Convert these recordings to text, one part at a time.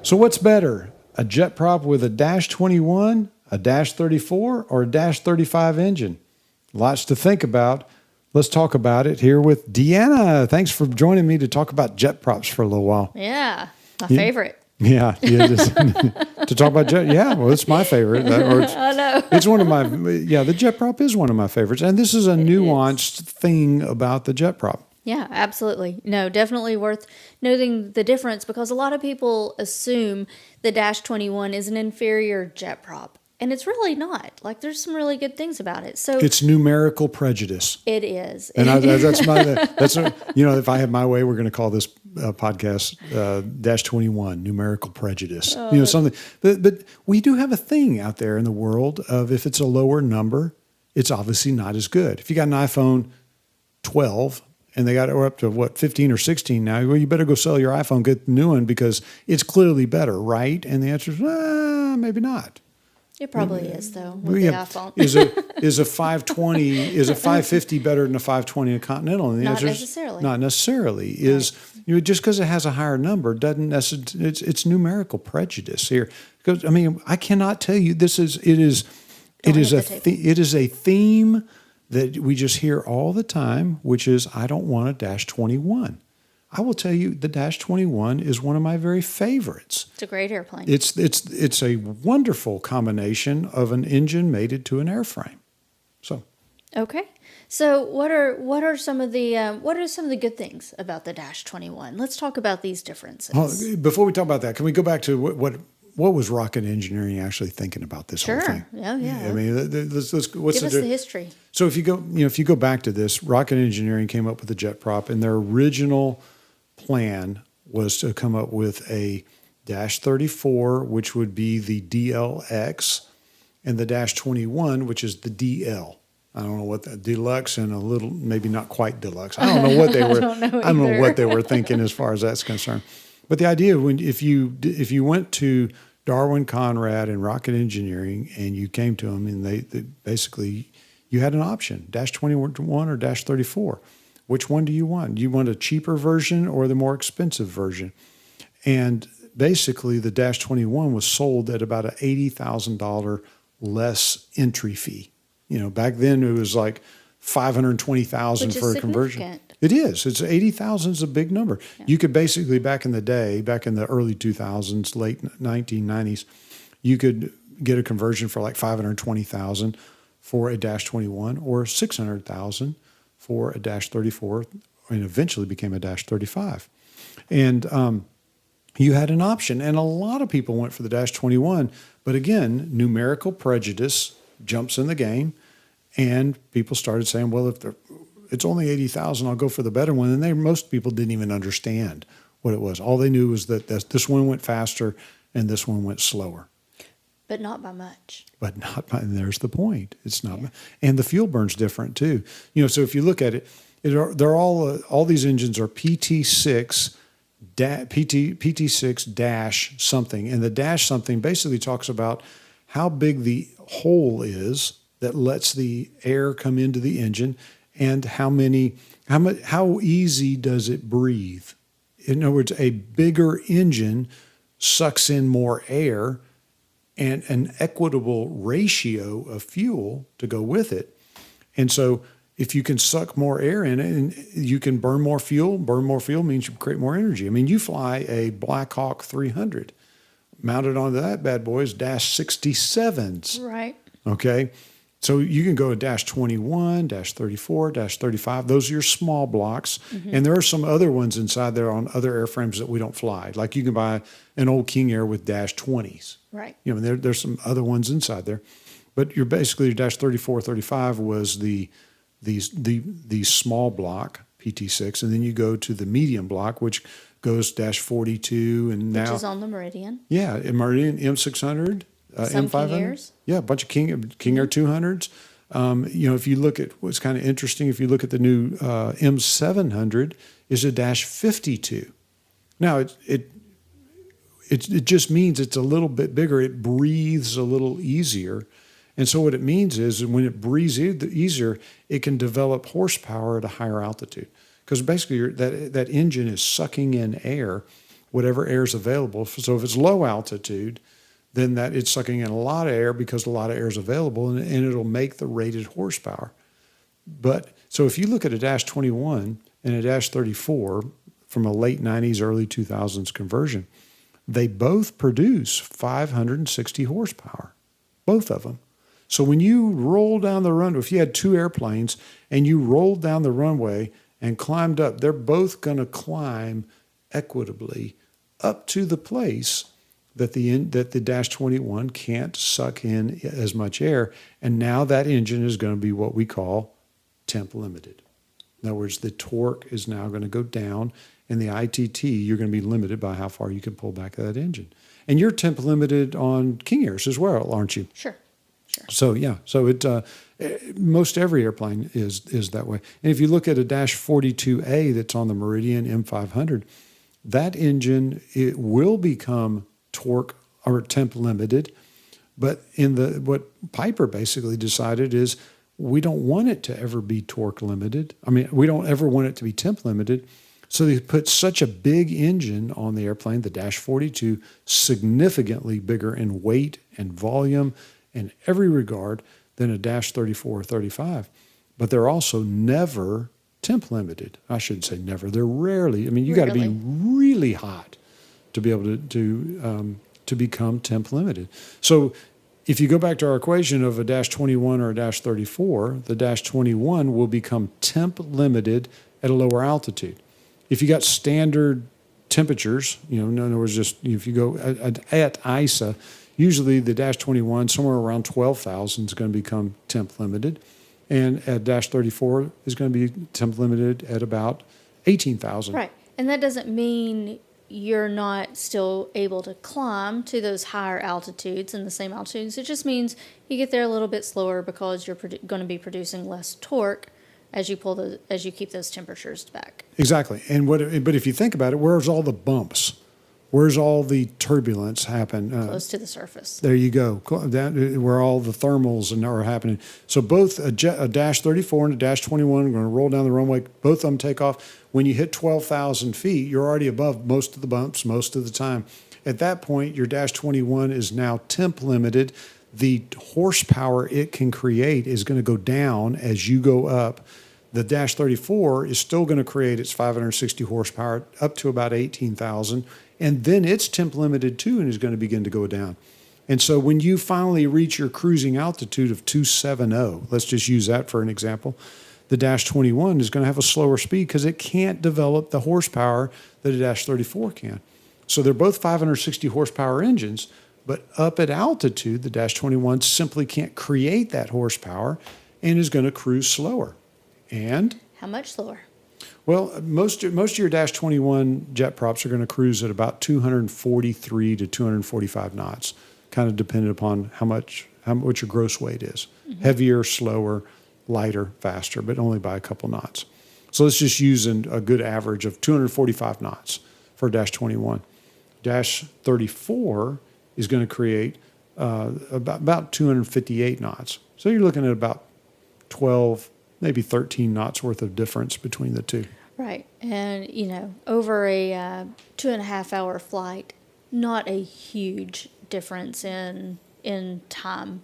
So what's better, a JetPROP with a Dash 21, a Dash 34, or a Dash 35 engine? Lots to think about. Let's talk about it here with Deanna. Thanks for joining me to talk about JetPROPs for a little while. Yeah, my favorite. Yeah, to talk about jet. Yeah, well, it's my favorite. I know. It's one of my. Yeah, the JetPROP is one of my favorites, and this is a nuanced thing about the JetPROP. Yeah, absolutely. No, definitely worth noting the difference because a lot of people assume the Dash 21 is an inferior JetPROP. And it's really not. Like, there's some really good things about it. So it's numerical prejudice. It is. And if I had my way, we're going to call this podcast Dash 21, Numerical Prejudice. Something. But we do have a thing out there in the world of if it's a lower number, it's obviously not as good. If you got an iPhone 12 and they got it up to 15 or 16 now, well, you better go sell your iPhone, get the new one because it's clearly better, right? And the answer is, maybe not. It probably is, though, with the iPhone. Is a 520, is a 550 better than a 520 in Continental? And the Not answer necessarily. Is not necessarily. Right. Just because it has a higher number doesn't necessarily, it's numerical prejudice here. Because, I cannot tell you, it is a theme that we just hear all the time, which is, I don't want a Dash 21. I will tell you, the Dash 21 is one of my very favorites. It's a great airplane. It's a wonderful combination of an engine mated to an airframe. So, okay. So what are some of the good things about the Dash 21? Let's talk about these differences. Before we talk about that, can we go back to what was Rocket Engineering actually thinking about this whole thing? Yeah. Let's give us the history. So if you go back to this, Rocket Engineering came up with the JetPROP, and their original plan was to come up with a Dash 34, which would be the DLX, and the Dash 21, which is the DL. I don't know what the deluxe and a little, maybe not quite deluxe. I don't know what they were. I don't know what they were thinking as far as that's concerned. But the idea of if you went to Darwin Conrad and Rocket Engineering and you came to them and they basically you had an option, Dash 21 or Dash 34. Which one do you want? Do you want a cheaper version or the more expensive version? And basically, the Dash 21 was sold at about an $80,000 less entry fee. Back then it was like $520,000 for a conversion. It is. It's $80,000 is a big number. Yeah. You could basically back in the early 2000s, late 1990s, you could get a conversion for like $520,000 for a Dash 21 or $600,000 for a Dash 34, and eventually became a Dash 35. And you had an option, and a lot of people went for the Dash 21. But again, numerical prejudice jumps in the game, and people started saying, well, if it's only $80,000, I'll go for the better one. And most people didn't even understand what it was. All they knew was that this one went faster and this one went slower. But not by much. And there's the point. It's not, and the fuel burn's different too. So if you look at it, they're all these engines are PT6 dash something, and the dash something basically talks about how big the hole is that lets the air come into the engine, and how easy does it breathe. In other words, a bigger engine sucks in more air and an equitable ratio of fuel to go with it. And so if you can suck more air in it and you can burn more fuel means you create more energy. You fly a Black Hawk 300. Mounted onto that bad boy is Dash 67s. Right. Okay. So you can go a Dash 21, Dash 34, Dash 35. Those are your small blocks. Mm-hmm. And there are some other ones inside there on other airframes that we don't fly. Like you can buy an old King Air with Dash 20s. Right. There's some other ones inside there. But your Dash 34, 35 was the small block, PT6. And then you go to the medium block, which goes Dash 42. And which is on the Meridian. Yeah, Meridian M600. Some M500, King Airs. Yeah, a bunch of King Air 200s. If you look at what's kind of interesting, if you look at the new M700, is a Dash 52. Now it just means it's a little bit bigger. It breathes a little easier, and so what it means is when it breathes easier, it can develop horsepower at a higher altitude because basically that engine is sucking in air. whatever air is available. So if it's low altitude, then that it's sucking in a lot of air because a lot of air is available, and it'll make the rated horsepower. But so if you look at a Dash 21 and a Dash 34 from a late 90s, early 2000s conversion, they both produce 560 horsepower, both of them. So when you roll down the runway, if you had two airplanes and you rolled down the runway and climbed up, they're both going to climb equitably up to the place that the Dash 21 can't suck in as much air. And now that engine is going to be what we call temp limited. In other words, the torque is now going to go down, and the ITT, you're going to be limited by how far you can pull back that engine. And you're temp limited on King Airs as well, aren't you? Sure. So yeah, so most every airplane is that way. And if you look at a Dash 42A that's on the Meridian M500, that engine, it will become torque or temp limited, but what Piper basically decided is we don't want it to ever be torque limited. I mean, we don't ever want it to be temp limited. So they put such a big engine on the airplane, the Dash 42, significantly bigger in weight and volume in every regard than a Dash 34 or 35. But they're also never temp limited. I shouldn't say never. They're rarely. I mean, you got to be really hot to be able to become temp limited. So if you go back to our equation of a Dash 21 or a Dash 34, the Dash 21 will become temp limited at a lower altitude. If you got standard temperatures, in other words, just if you go at ISA, usually the Dash 21, somewhere around 12,000 is going to become temp limited. And a Dash 34 is going to be temp limited at about 18,000. Right. And that doesn't mean you're not still able to climb to those higher altitudes and the same altitudes. It just means you get there a little bit slower because you're going to be producing less torque as you keep those temperatures back. Exactly. But if you think about it, where's all the bumps? Where's all the turbulence happen? Close to the surface. There you go. Where all the thermals are happening. So both a Dash 34 and a Dash 21 are going to roll down the runway. Both of them take off. When you hit 12,000 feet, you're already above most of the bumps most of the time. At that point, your Dash 21 is now temp limited. The horsepower it can create is going to go down as you go up. The Dash 34 is still going to create its 560 horsepower up to about 18,000. And then it's temp limited too and is going to begin to go down. And so when you finally reach your cruising altitude of 270, let's just use that for an example, the Dash 21 is going to have a slower speed because it can't develop the horsepower that a Dash 34 can. So they're both 560 horsepower engines, but up at altitude, the Dash 21 simply can't create that horsepower and is going to cruise slower. And how much slower? Well, most of your Dash 21 JetPROPs are going to cruise at about 243 to 245 knots, kind of dependent upon what your gross weight is. Mm-hmm. Heavier, slower, lighter, faster, but only by a couple knots. So let's just use a good average of 245 knots for Dash 21. Dash 34 is going to create about 258 knots. So you're looking at about 12, maybe 13 knots worth of difference between the two. Right. And, over a 2.5 hour flight, not a huge difference in time,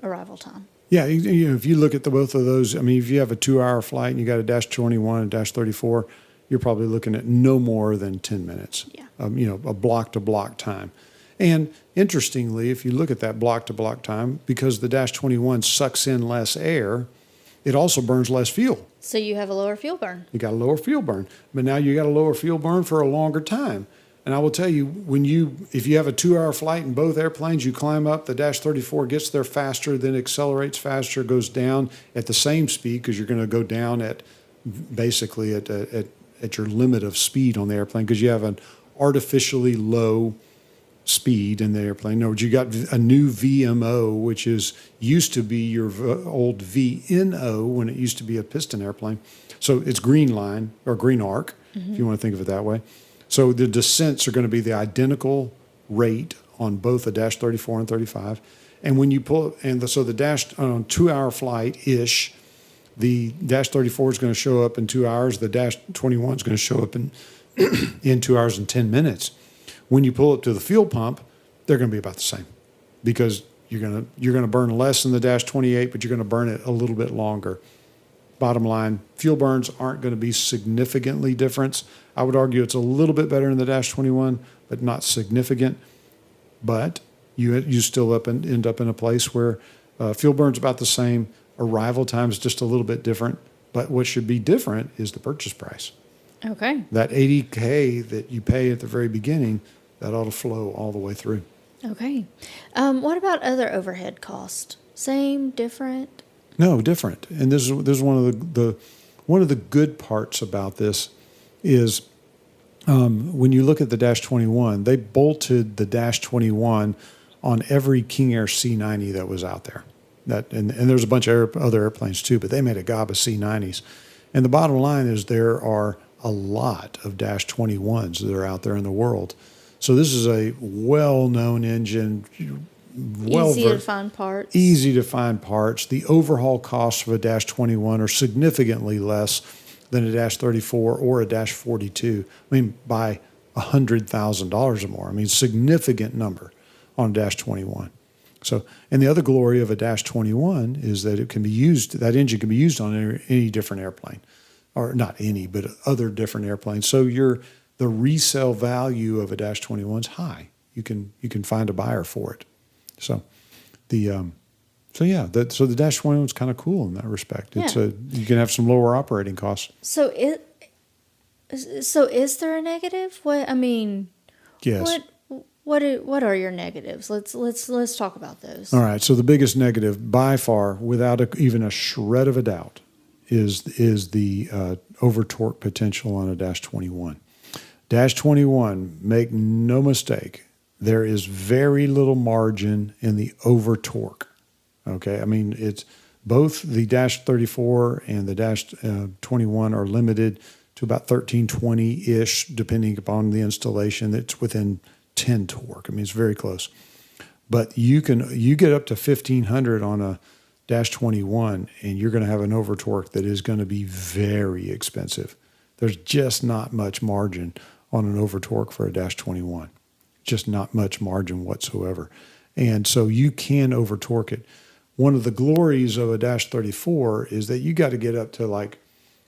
arrival time. Yeah. If you look at both of those, I mean, if you have a 2-hour flight and you got a Dash 21 and Dash 34, you're probably looking at no more than 10 minutes. Yeah. A block to block time. And interestingly, if you look at that block-to-block time, because the Dash 21 sucks in less air, it also burns less fuel. So you have a lower fuel burn. You got a lower fuel burn. But now you got a lower fuel burn for a longer time. And I will tell you, if you have a 2-hour flight in both airplanes, you climb up, the Dash 34 gets there faster, then accelerates faster, goes down at the same speed, because you're going to go down at basically at your limit of speed on the airplane, because you have an artificially low speed in the airplane. In other words, you got a new VMO, which used to be your old VNO when it used to be a piston airplane. So it's green line or green arc, if you want to think of it that way. So the descents are going to be the identical rate on both the Dash 34 and 35. And when you pull, so the Dash on 2-hour flight ish, the Dash 34 is going to show up in 2 hours. The Dash 21 is going to show up in in 2 hours and 10 minutes. When you pull up to the fuel pump, they're going to be about the same because you're going to burn less than the Dash 28, but you're going to burn it a little bit longer. Bottom line, fuel burns aren't going to be significantly different. I would argue it's a little bit better in the Dash 21, but not significant. But you still end up in a place where fuel burn's about the same. Arrival time is just a little bit different. But what should be different is the purchase price. Okay. That $80K that you pay at the very beginning, that ought to flow all the way through. Okay. What about other overhead costs? Same, different? No, different. And this is one of the good parts about this is when you look at the Dash 21, they bolted the Dash 21 on every King Air C90 that was out there. And there's a bunch of other airplanes too, but they made a gob of C90s. And the bottom line is there are a lot of Dash 21s that are out there in the world. So this is a well-known engine. Easy to find parts. Easy to find parts. The overhaul costs of a Dash 21 are significantly less than a Dash 34 or a Dash 42. I mean, by $100,000 or more. I mean, significant number on a Dash 21. So, and the other glory of a Dash 21 is that that engine can be used on any different airplane, or not any, but other different airplanes. So the resale value of a Dash 21 is high. You can find a buyer for it. So the Dash 21 is kind of cool in that respect. Yeah. You can have some lower operating costs. So is there a negative? Yes. What are your negatives? Let's talk about those. All right. So the biggest negative by far, without even a shred of a doubt, is the over torque potential on a Dash 21. Dash 21, make no mistake, there is very little margin in the over torque. Okay, I mean it's both the Dash 34 and the Dash 21 are limited to about 1320-ish, depending upon the installation. It's within 10 torque. I mean, it's very close. But you get up to 1500 on a Dash 21, and you're going to have an over torque that is going to be very expensive. There's just not much margin on an over torque for a Dash 21. Just not much margin whatsoever. And so you can over torque it. One of the glories of a Dash 34 is that you got to get up to like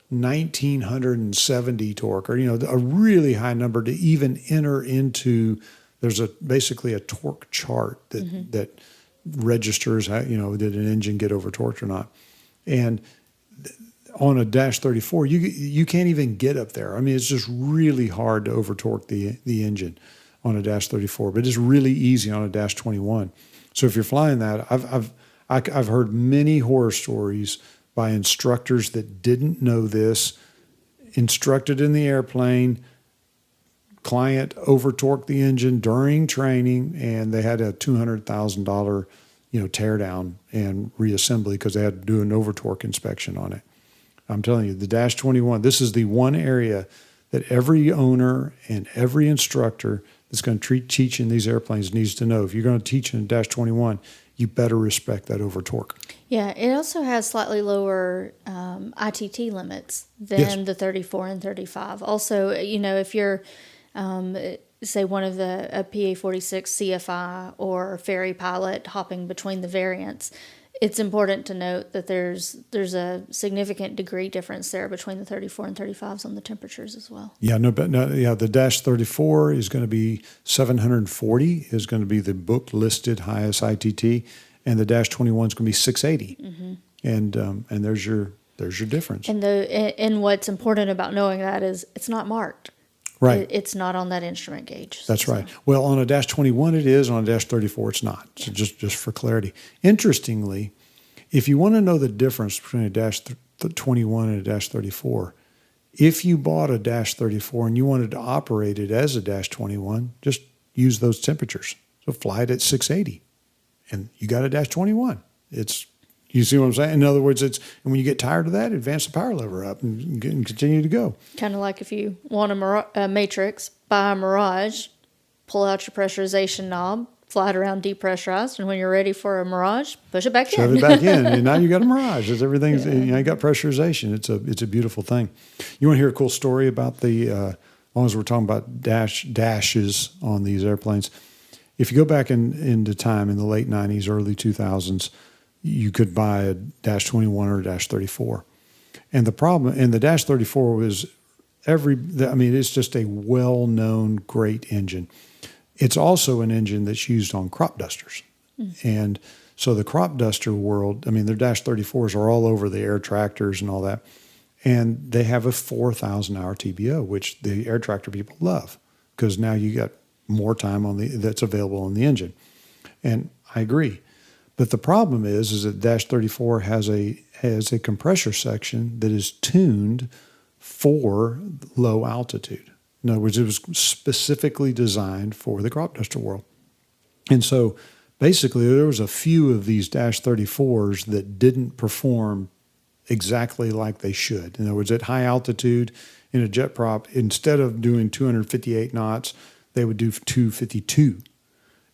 1970 torque, or a really high number to even enter into. There's basically a torque chart that registers how, did an engine get over torqued or not. And on a Dash 34, you can't even get up there. I mean, it's just really hard to over torque the engine on a Dash 34, but it's really easy on a Dash 21. So if you're flying that, I've heard many horror stories by instructors that didn't know this, instructed in the airplane, client over torqued the engine during training, and they had a $200,000 tear down and reassembly because they had to do an over torque inspection on it. I'm telling you, the Dash 21, this is the one area that every owner and every instructor that's going to teach in these airplanes needs to know. If you're going to teach in a Dash 21, you better respect that over torque. Yeah, it also has slightly lower ITT limits than the 34 and 35. Also, if you're, say, one of a PA46 CFI or ferry pilot hopping between the variants, it's important to note that there's a significant degree difference there between the 34 and 35s on the temperatures as well. Yeah, the Dash 34 is going to be 740 is going to be the book listed highest ITT, and the Dash 21 is going to be 680. Mm-hmm. And there's your difference. And what's important about knowing that is it's not marked. Right. It's not on that instrument gauge. That's right. Well, on a Dash 21 it is, on a Dash 34 it's not. So just for clarity. Interestingly, if you want to know the difference between a Dash 21 and a Dash 34, if you bought a Dash 34 and you wanted to operate it as a Dash 21, just use those temperatures. So fly it at 680 and you got a Dash 21. You see what I'm saying? In other words, and when you get tired of that, advance the power lever up and continue to go. Kind of like if you want a matrix, buy a Mirage, pull out your pressurization knob, fly it around depressurized, and when you're ready for a Mirage, push it back in. Shove it back in, and now you got a Mirage. You got pressurization. It's a beautiful thing. You want to hear a cool story about the long as we're talking about dashes on these airplanes, if you go back into time in the late 90s, early 2000s, you could buy a Dash 21 or a Dash 34. And the problem, and the Dash 34 was it's just a well-known great engine. It's also an engine that's used on crop dusters. And so the crop duster world, their Dash 34s are all over the air tractors and all that. And they have a 4,000 hour TBO, which the air tractor people love because now you got more time that's available on the engine. And I agree. But the problem is that Dash 34 has a compressor section that is tuned for low altitude. In other words, it was specifically designed for the crop duster world. And so basically there was a few of these Dash 34s that didn't perform exactly like they should. In other words, at high altitude in a JetPROP, instead of doing 258 knots, they would do 252.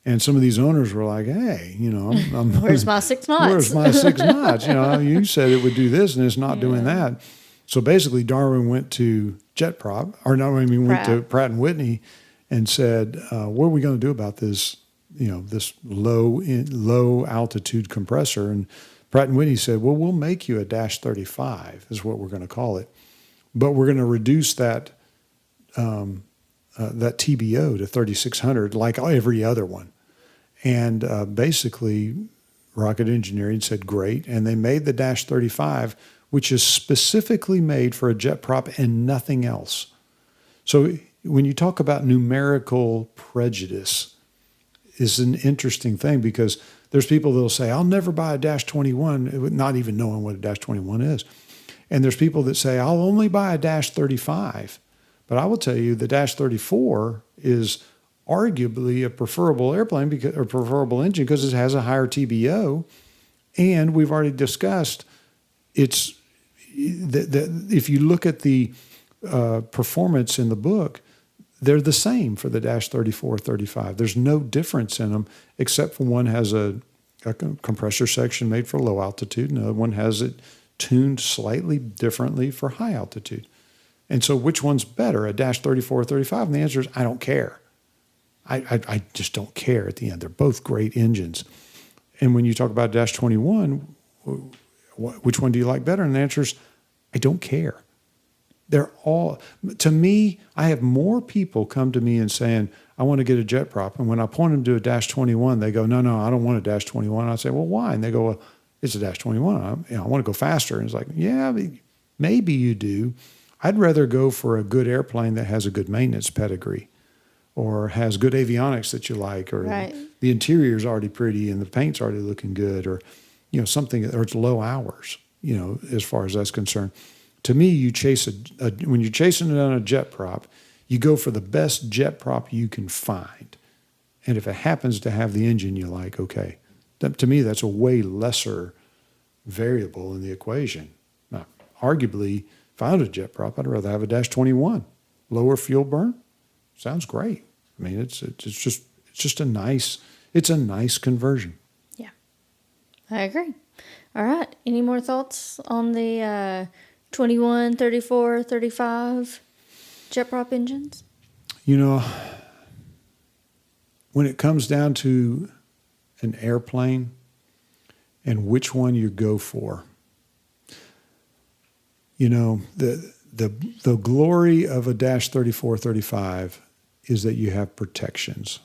And some of these owners were like, hey, where's my 6 knots? Where's my 6 knots? You said it would do this and it's not doing that. So basically Darwin went to JetPROP, went to Pratt & Whitney and said, what are we going to do about this, this low altitude compressor? And Pratt & Whitney said, well, we'll make you a Dash 35 is what we're going to call it. But we're going to reduce that TBO to 3,600 like every other one. And basically Rocket Engineering said, great. And they made the Dash 35, which is specifically made for a JetPROP and nothing else. So when you talk about numerical prejudice, is an interesting thing because there's people that will say, I'll never buy a Dash 21, not even knowing what a Dash 21 is. And there's people that say, I'll only buy a Dash 35. But I will tell you the Dash 34 is arguably a preferable airplane or preferable engine because it has a higher TBO. And we've already discussed it's if you look at the performance in the book, they're the same for the Dash 34, 35. There's no difference in them except for one has a compressor section made for low altitude and the other one has it tuned slightly differently for high altitude. And so which one's better, a Dash 34 or 35? And the answer is I don't care. I just don't care at the end. They're both great engines. And when you talk about Dash 21, which one do you like better? And the answer is I don't care. They're all, to me, I have more people come to me and saying, I want to get a JetPROP. And when I point them to a Dash 21, they go, no, I don't want a Dash 21. I say, well, why? And they go, well, it's a Dash 21. I want to go faster. And it's like, yeah, maybe you do. I'd rather go for a good airplane that has a good maintenance pedigree or has good avionics that you like, or the interior's already pretty and the paint's already looking good, or, something, or it's low hours, as far as that's concerned. To me, you chase when you're chasing it on a JetPROP, you go for the best JetPROP you can find. And if it happens to have the engine you like, okay. To me, that's a way lesser variable in the equation. Now, arguably, if I had a JetPROP, I'd rather have a Dash 21. Lower fuel burn, sounds great. It's just a nice conversion. Yeah, I agree. All right. Any more thoughts on the 21, 34, 35 JetPROP engines? When it comes down to an airplane and which one you go for, the glory of a Dash 34, 35 is that you have protections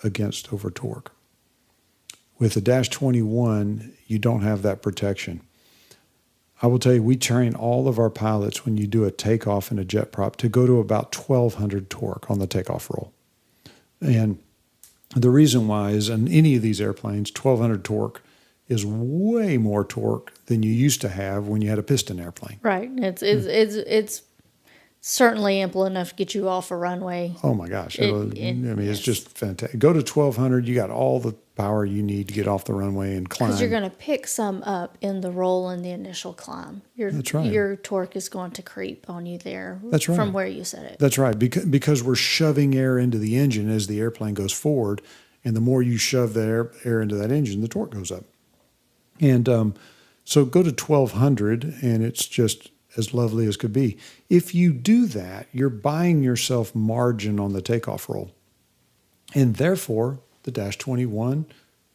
against over torque. With a Dash 21, you don't have that protection. I will tell you, we train all of our pilots when you do a takeoff in a JetPROP to go to about 1,200 torque on the takeoff roll. And the reason why is on any of these airplanes, 1,200 torque is way more torque than you used to have when you had a piston airplane. Right. It's certainly ample enough to get you off a runway. Oh my gosh. It's just fantastic. Go to 1,200, you got all the power you need to get off the runway and climb. Because you're going to pick some up in the roll in the initial climb. That's right. Your torque is going to creep on you there. That's right. From where you set it. That's right. Because we're shoving air into the engine as the airplane goes forward, and the more you shove the air into that engine, the torque goes up. And so go to 1,200, and it's just as lovely as could be. If you do that, you're buying yourself margin on the takeoff roll. And therefore, the Dash 21,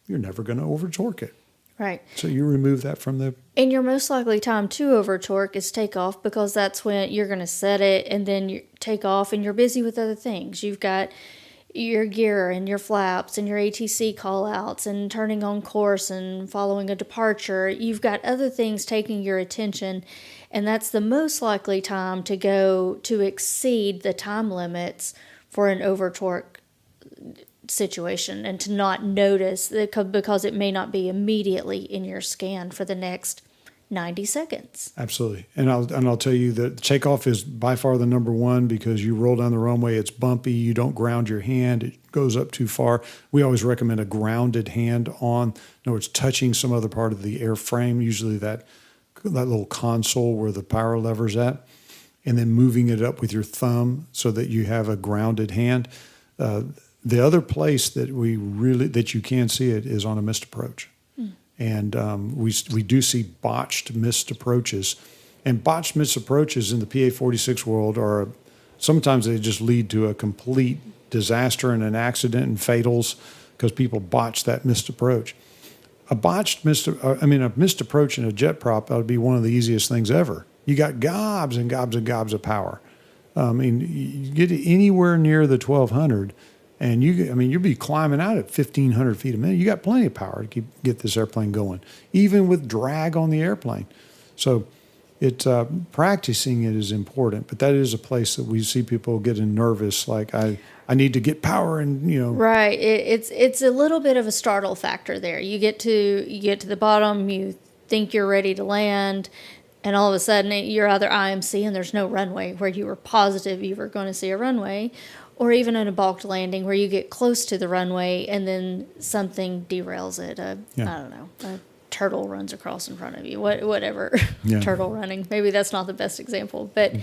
you're never going to over torque it. Right. So you remove that from the... And your most likely time to over torque is takeoff, because that's when you're going to set it and then you take off and you're busy with other things. You've got your gear and your flaps and your ATC call outs and turning on course and following a departure. You've got other things taking your attention, and that's the most likely time to go to exceed the time limits for an over torque situation and to not notice, because it may not be immediately in your scan for the next 90 seconds. Absolutely. And I'll tell you that takeoff is by far the number one, because you roll down the runway, it's bumpy, you don't ground your hand, it goes up too far. We always recommend a grounded hand on, no, it's touching some other part of the airframe, usually that little console where the power lever's at, and then moving it up with your thumb so that you have a grounded hand. The other place that that you can see it is on a missed approach. And we do see botched missed approaches. And botched missed approaches in the PA46 world are, sometimes they just lead to a complete disaster and an accident and fatals because people botch that missed approach. A missed approach in a JetPROP, that would be one of the easiest things ever. You got gobs and gobs and gobs of power. You get anywhere near the 1200, and you'll be climbing out at 1,500 feet a minute. You got plenty of power to get this airplane going, even with drag on the airplane. So practicing it is important, but that is a place that we see people getting nervous, like I need to get power and. Right. It's a little bit of a startle factor there. You get to the bottom, you think you're ready to land, and all of a sudden you're either IMC and there's no runway where you were positive you were going to see a runway, or even in a balked landing where you get close to the runway and then something derails it. I don't know, a turtle runs across in front of you, whatever. Yeah. Turtle running. Maybe that's not the best example. But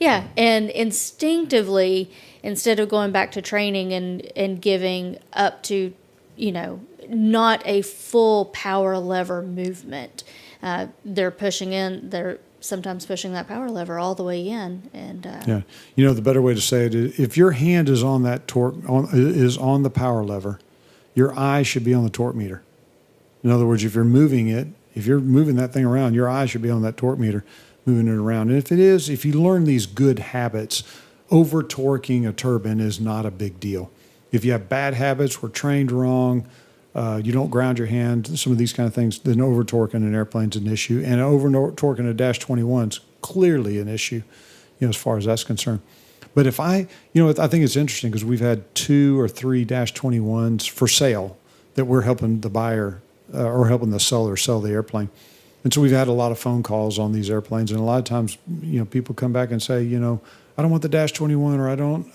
yeah, and instinctively, instead of going back to training and giving up to, not a full power lever movement, they're sometimes pushing that power lever all the way in, and the better way to say it is, if your hand is on that torque is on the power lever, your eye should be on the torque meter. In other words, if you're moving that thing around, your eye should be on that torque meter, moving it around. And if you learn these good habits, over torquing a turbine is not a big deal. If you have bad habits, we're trained wrong, you don't ground your hand, some of these kind of things, then over torquing an airplane's an issue. And over torquing a Dash 21 is clearly an issue, as far as that's concerned. But if I think it's interesting because we've had 2 or 3 Dash 21s for sale that we're helping the buyer or helping the seller sell the airplane. And so we've had a lot of phone calls on these airplanes. And a lot of times, people come back and say, I don't want the Dash 21, or I don't,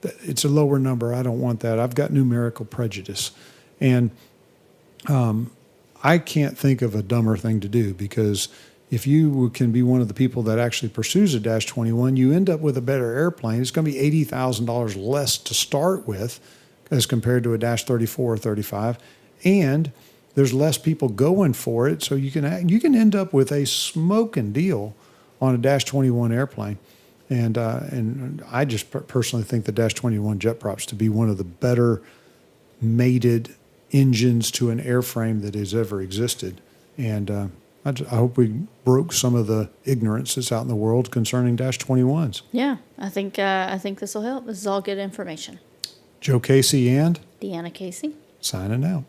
it's a lower number. I don't want that. I've got numerical prejudice. And I can't think of a dumber thing to do, because if you can be one of the people that actually pursues a Dash 21, you end up with a better airplane. It's going to be $80,000 less to start with as compared to a Dash 34 or 35. And there's less people going for it. So you can end up with a smoking deal on a Dash 21 airplane. And I just personally think the Dash 21 JetPROPs to be one of the better mated engines to an airframe that has ever existed. And I hope we broke some of the ignorance that's out in the world concerning Dash 21s. Yeah, I think this will help. This is all good information. Joe Casey and Deanna Casey signing out.